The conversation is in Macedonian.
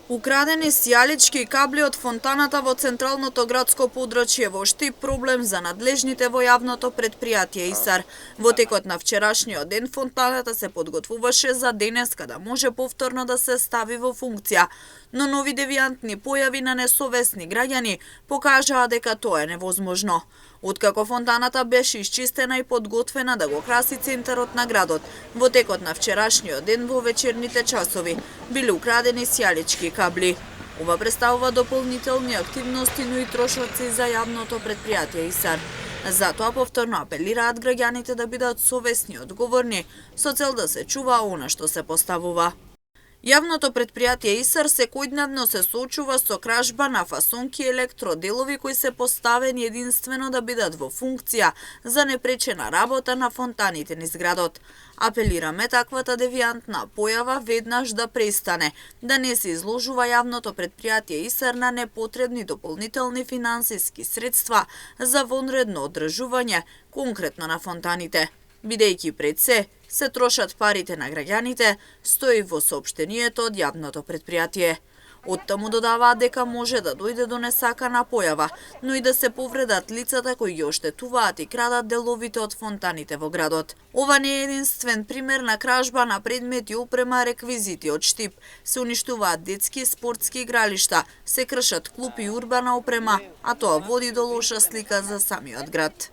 Украдени сијалички кабли од фонтаната во централното градско подрачје во Штип проблем за надлежните во јавното предпријатие ИСАР. Во текот на вчерашниот ден фонтаната се подготвуваше за денес када може повторно да се стави во функција, но нови девијантни појави на несовесни граѓани покажаа дека тоа е невозможно. Откако фонтаната беше исчистена и подготвена да го краси центарот на градот, во текот на вчерашниот ден во вечерните часови биле украдени сијалички кабли. Ова представува дополнителни активности, но и трошоци за јавното предпријатие ИСАР. Затоа повторно апелираат граѓаните да бидат совесни и одговорни, со цел да се чува она што се поставува. Јавното предпријатие ИСАР секојдневно се соочува со кражба на фасонки и електроделови кои се поставени единствено да бидат во функција за непречена работа на фонтаните низ градот. Апелираме таквата девијантна појава веднаш да престане, да не се изложува јавното предпријатие ИСАР на непотребни дополнителни финансиски средства за вонредно одржување, конкретно на фонтаните. Бидејќи пред се трошат парите на граѓаните, стои во соопштението од јавното предпријатие. Оттаму додаваат дека може да дојде до несакана појава, но и да се повредат лицата кои ги оштетуваат и крадат деловите од фонтаните во градот. Ова не е единствен пример на кражба на предмети, опрема, реквизити од Штип. Се уништуваат детски и спортски игралишта, се кршат клупи и урбана опрема, а тоа води до лоша слика за самиот град.